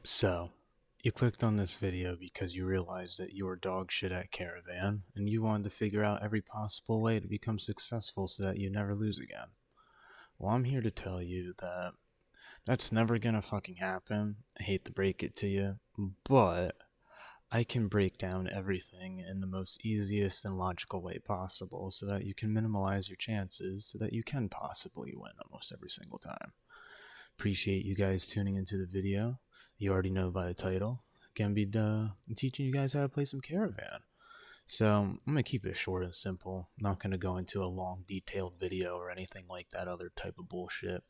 So, you clicked on this video because you realized that you were dog shit at Caravan, and you wanted to figure out every possible way to become successful so that you never lose again. Well, I'm here to tell you that that's never gonna fucking happen. I hate to break it to you, but I can break down everything in the most easiest and logical way possible so that you can minimize your chances so that you can possibly win almost every single time. Appreciate you guys tuning into the video. You already know by the title. Gonna be teaching you guys how to play some Caravan. So I'm gonna keep it short and simple. Not gonna go into a long, detailed video or anything like that other type of bullshit.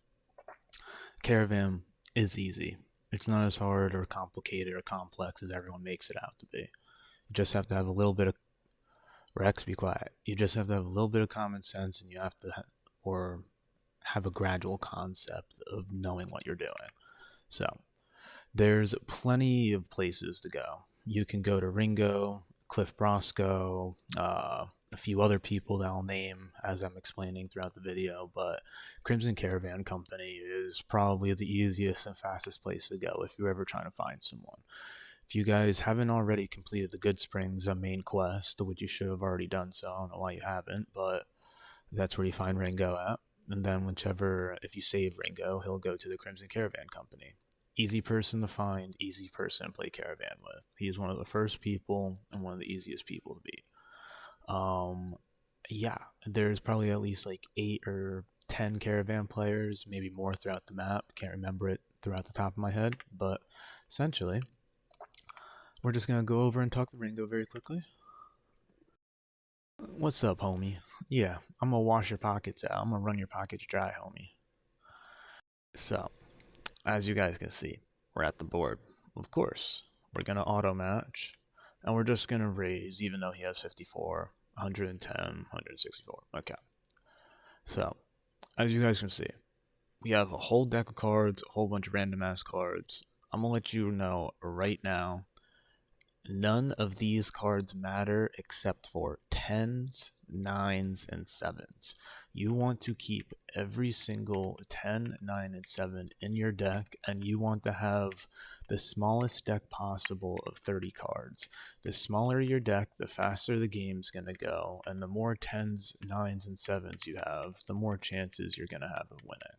Caravan is easy. It's not as hard or complicated or complex as everyone makes it out to be. You just have to have a little bit of Rex, be quiet. You just have to have a little bit of common sense, and you have to or have a gradual concept of knowing what you're doing. So there's plenty of places to go. You can go to Ringo, Cliff Brosco, a few other people that I'll name as I'm explaining throughout the video, but Crimson Caravan Company is probably the easiest and fastest place to go if you're ever trying to find someone. If you guys haven't already completed the Good Springs main quest, which you should have already done so, I don't know why you haven't, but that's where you find Ringo at. And then if you save Ringo, he'll go to the Crimson Caravan Company. Easy person to find, easy person to play Caravan with. He's one of the first people and one of the easiest people to beat. Um, yeah, there's probably at least like 8 or 10 Caravan players, maybe more throughout the map. Can't remember it throughout the top of my head, but essentially, we're just gonna go over and talk to Ringo very quickly. What's up, homie? Yeah, I'm gonna wash your pockets out. I'm gonna run your pockets dry, homie. So, as you guys can see, we're at the board. Of course, we're gonna auto match, and we're just gonna raise, even though he has 54, 110, 164. Okay. So, as you guys can see, we have a whole deck of cards, a whole bunch of random ass cards. I'm gonna let you know right now none of these cards matter except for 10s, 9s, and 7s. You want to keep every single 10, 9, and 7 in your deck, and you want to have the smallest deck possible of 30 cards. The smaller your deck, the faster the game's going to go, and the more 10s, 9s, and 7s you have, the more chances you're going to have of winning.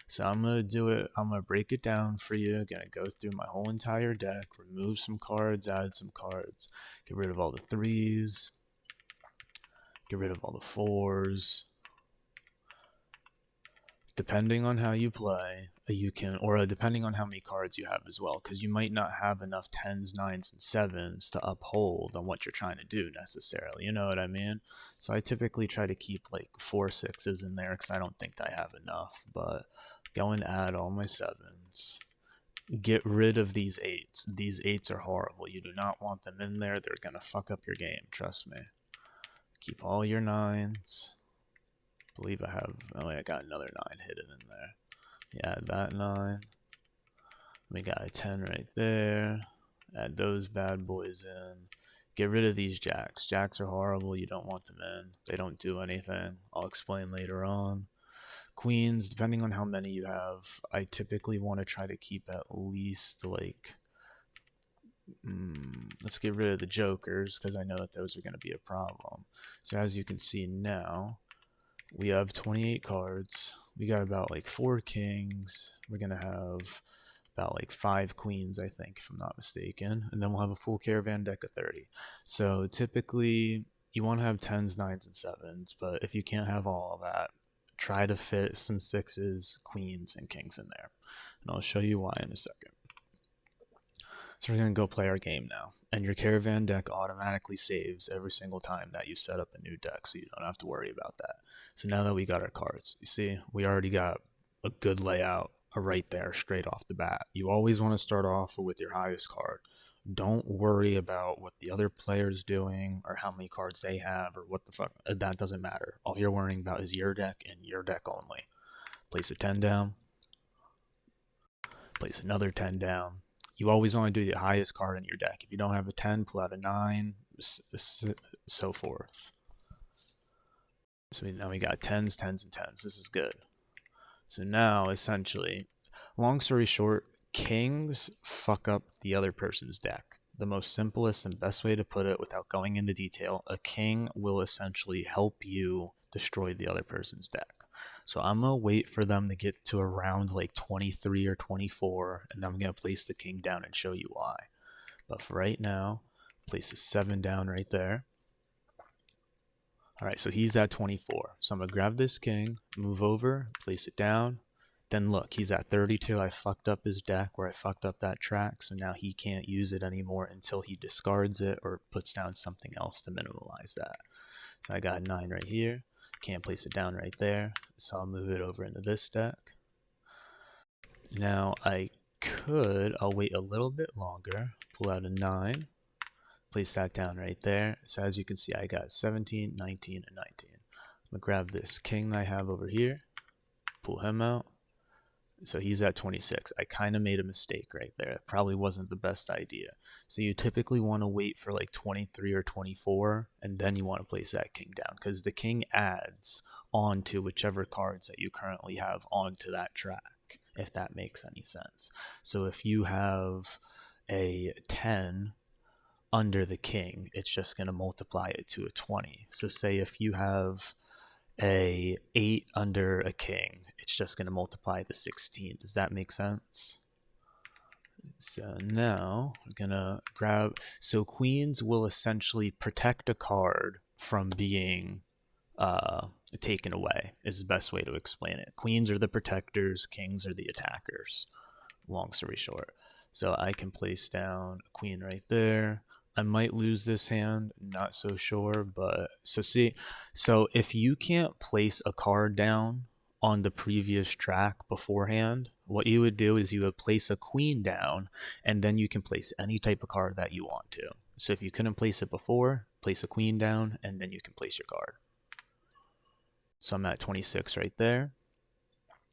So I'm going to do it, I'm going to break it down for you, going to go through my whole entire deck, remove some cards, add some cards, get rid of all the 3s, get rid of all the 4s. Depending on how you play, you can, or depending on how many cards you have as well, because you might not have enough 10s, 9s, and 7s to uphold on what you're trying to do necessarily, you know what I mean? So I typically try to keep like 4 6s in there because I don't think I have enough, but go and add all my 7s. Get rid of these 8s. These 8s are horrible. You do not want them in there. They're going to fuck up your game, trust me. Keep all your 9s. Believe I have, oh wait, I got another 9 hidden in there. Yeah, that 9. We got a 10 right there. Add those bad boys in. Get rid of these jacks. Jacks are horrible. You don't want them in. They don't do anything. I'll explain later on. Queens, depending on how many you have, I typically want to try to keep at least like, let's get rid of the jokers because I know that those are going to be a problem. So as you can see now, we have 28 cards. We got about like 4 kings. We're going to have about like 5 queens, I think, if I'm not mistaken. And then we'll have a full caravan deck of 30. So typically, you want to have 10s, 9s, and 7s, but if you can't have all of that, try to fit some 6s, queens, and kings in there. And I'll show you why in a second. So we're going to go play our game now. And your caravan deck automatically saves every single time that you set up a new deck, so you don't have to worry about that. So now that we got our cards, you see, we already got a good layout right there straight off the bat. You always want to start off with your highest card. Don't worry about what the other player's doing or how many cards they have or what the fuck. That doesn't matter. All you're worrying about is your deck and your deck only. Place a 10 down. Place another 10 down. You always want to do the highest card in your deck. If you don't have a 10, pull out a 9, so forth. So now we got 10s, 10s, and 10s. This is good. So now, essentially, long story short, Kings fuck up the other person's deck. The most simplest and best way to put it without going into detail, a king will essentially help you destroy the other person's deck. So I'm going to wait for them to get to around like 23 or 24, and I'm going to place the king down and show you why. But for right now, place a 7 down right there. Alright, so he's at 24. So I'm going to grab this king, move over, place it down. Then look, he's at 32. I fucked up his deck where I fucked up that track, so now he can't use it anymore until he discards it or puts down something else to minimize that. So I got 9 right here. Can't place it down right there, so I'll move it over into this deck. Now I'll wait a little bit longer, pull out a 9, place that down right there. So as you can see, I got 17, 19, and 19. I'm going to grab this king I have over here, pull him out. So he's at 26. I kind of made a mistake right there. It probably wasn't the best idea. So you typically want to wait for like 23 or 24, and then you want to place that king down, because the king adds onto whichever cards that you currently have onto that track, if that makes any sense. So if you have a 10 under the king, it's just going to multiply it to a 20. So say if you have a 8 under a king, it's just going to multiply to 16. Does that make sense? So now we're going to grab, so queens will essentially protect a card from being taken away, is the best way to explain it. Queens are the protectors, kings are the attackers, long story short. So I can place down a queen right there. I might lose this hand, not so sure, but so if you can't place a card down on the previous track beforehand, what you would do is you would place a queen down, and then you can place any type of card that you want to. So if you couldn't place it before, place a queen down, and then you can place your card. So I'm at 26 right there.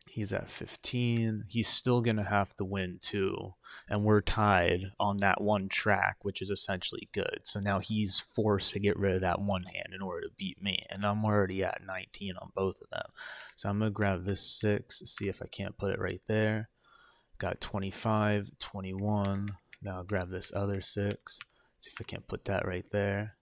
He's at 15. He's still going to have to win too. And we're tied on that one track, which is essentially good. So now he's forced to get rid of that one hand in order to beat me. And I'm already at 19 on both of them. So I'm going to grab this 6, see if I can't put it right there. Got 25, 21. Now I'll grab this other 6. See if I can't put that right there.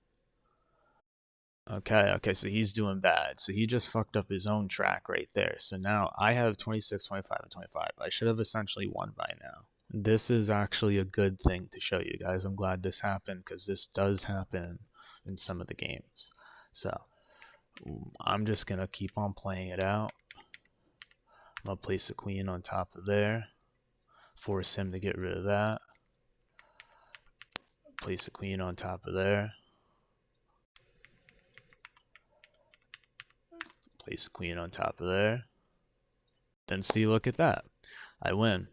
Okay, so he's doing bad. So he just fucked up his own track right there. So now I have 26, 25, and 25. I should have essentially won by now. This is actually a good thing to show you guys. I'm glad this happened, because this does happen in some of the games. So I'm just going to keep on playing it out. I'm going to place a queen on top of there. Force him to get rid of that. Place a queen on top of there. Place a queen on top of there. Then see, look at that. I win.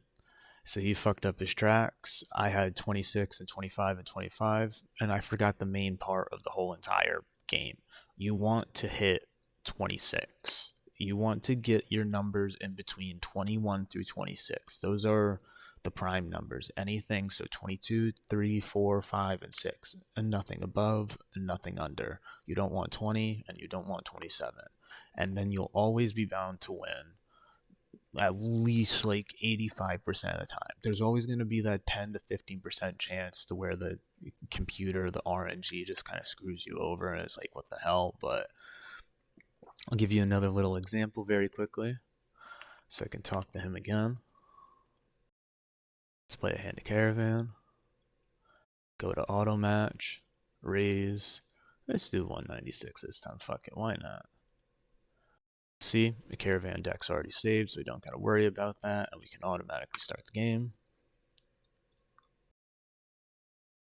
So he fucked up his tracks. I had 26 and 25 and 25, and I forgot the main part of the whole entire game. You want to hit 26. You want to get your numbers in between 21 through 26. Those are the prime numbers. Anything, so 22, 3, 4, 5, and 6. And nothing above, and nothing under. You don't want 20, and you don't want 27. And then you'll always be bound to win at least like 85% of the time. There's always going to be that 10 to 15% chance to where the computer, the RNG, just kind of screws you over and it's like, what the hell? But I'll give you another little example very quickly so I can talk to him again. Let's play a hand of Caravan. Go to auto match, raise. Let's do 196 this time. Fuck it, why not? See, the Caravan deck's already saved, so we don't gotta worry about that, and we can automatically start the game.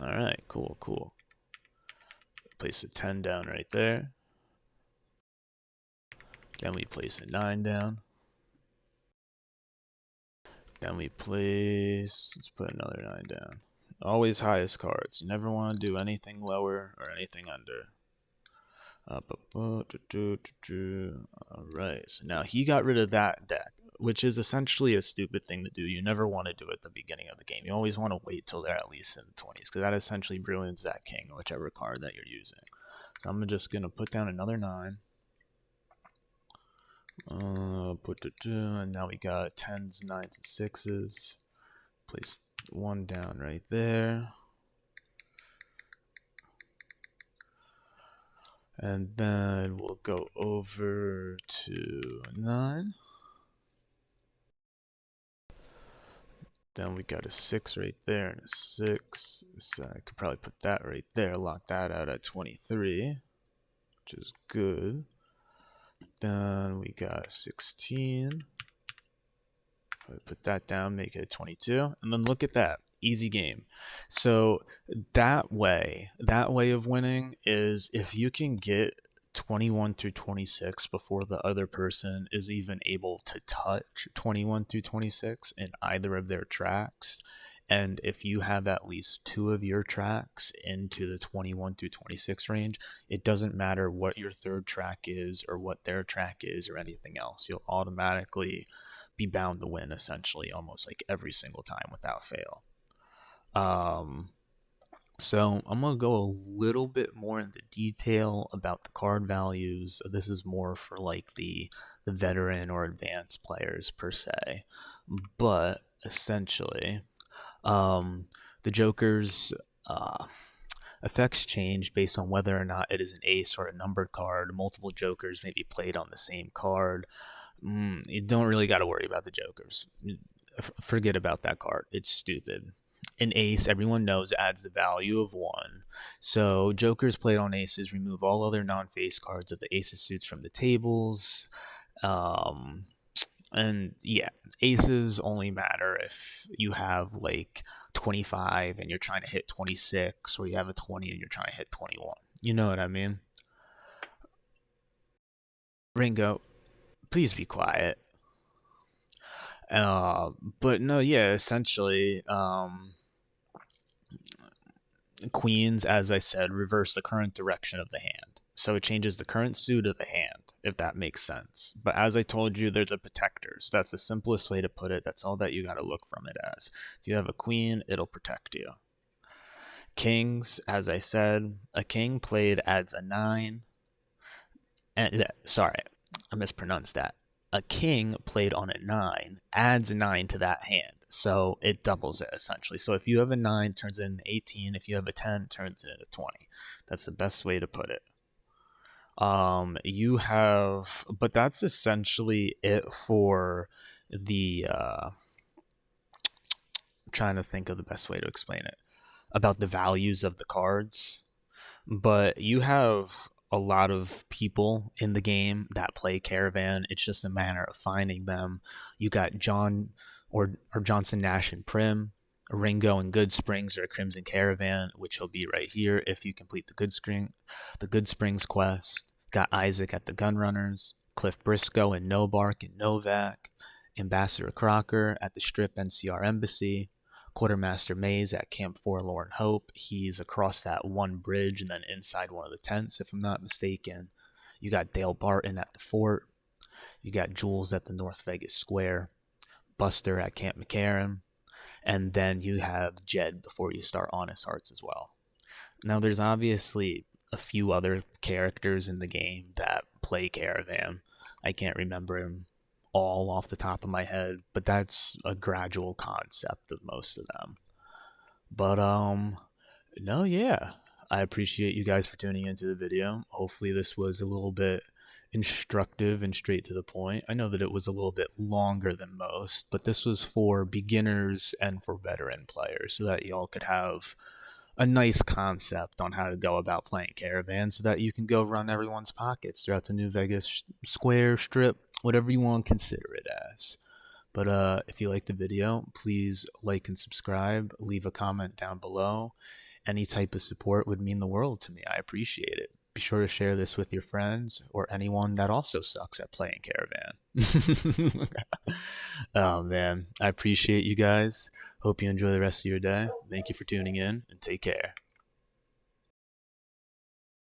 Alright, cool. Place a 10 down right there. Then we place a 9 down. Then we place, let's put another 9 down. Always highest cards. You never want to do anything lower or anything under. Alright, so now he got rid of that deck, which is essentially a stupid thing to do. You never want to do it at the beginning of the game. You always want to wait till they're at least in the 20s, because that essentially ruins that king or whichever card that you're using. So I'm just going to put down another 9. And now we got 10s, 9s, and 6s. place one down right there. And then we'll go over to 9. Then we got a 6 right there and a 6. So I could probably put that right there, lock that out at 23, which is good. Then we got 16. Put that down, make it 22, and then look at that. Easy game. So that way of winning is if you can get 21 through 26 before the other person is even able to touch 21 through 26 in either of their tracks. And if you have at least 2 of your tracks into the 21 through 26 range, it doesn't matter what your third track is or what their track is or anything else. You'll automatically be bound to win essentially almost like every single time without fail. So I'm going to go a little bit more into detail about the card values. This is more for like the veteran or advanced players per se. But essentially, the Joker's effects change based on whether or not it is an ace or a numbered card. Multiple Jokers may be played on the same card. You don't really got to worry about the Jokers. Forget about that card. It's stupid. An ace, everyone knows, adds the value of 1. So Jokers played on aces remove all other non-face cards of the ace of suits from the tables. And yeah, aces only matter if you have like 25 and you're trying to hit 26, or you have a 20 and you're trying to hit 21. You know what I mean? Ringo, please be quiet. But no, yeah, essentially, queens, as I said, reverse the current direction of the hand. So it changes the current suit of the hand, if that makes sense. But as I told you, there's a protector. So that's the simplest way to put it. That's all that you got to look from it as. If you have a queen, it'll protect you. Kings, as I said, a king played adds a 9. And sorry, I mispronounced that. A king played on a 9 adds a 9 to that hand. So it doubles it essentially. So if you have a 9, it turns it into 18. If you have a 10, it turns it into 20. That's the best way to put it. But that's essentially it for the, I'm trying to think of the best way to explain it, about the values of the cards. But you have a lot of people in the game that play Caravan. It's just a matter of finding them. You got John or Johnson, Nash, and Prim, Ringo and Good Springs or Crimson Caravan, which will be right here if you complete the Good Springs quest. Got Isaac at the Gunrunners, Cliff Briscoe and Nobark and Novak, Ambassador Crocker at the Strip NCR Embassy, Quartermaster Maze at Camp Forlorn Hope. He's across that one bridge and then inside one of the tents, if I'm not mistaken. You got Dale Barton at the fort. You got Jules at the North Vegas Square. Buster at Camp McCarran. And then you have Jed before you start Honest Hearts as well. Now, there's obviously a few other characters in the game that play Caravan. I can't remember them all off the top of my head, but that's a gradual concept of most of them. But no, yeah, I appreciate you guys for tuning into the video. Hopefully this was a little bit instructive and straight to the point. I know that it was a little bit longer than most, but this was for beginners and for veteran players so that y'all could have a nice concept on how to go about playing Caravan so that you can go run everyone's pockets throughout the New Vegas Square, Strip, whatever you want to consider it as. But if you liked the video, please like and subscribe, leave a comment down below. Any type of support would mean the world to me. I appreciate it. Be sure to share this with your friends or anyone that also sucks at playing Caravan. Oh man, I appreciate you guys. Hope you enjoy the rest of your day. Thank you for tuning in and take care.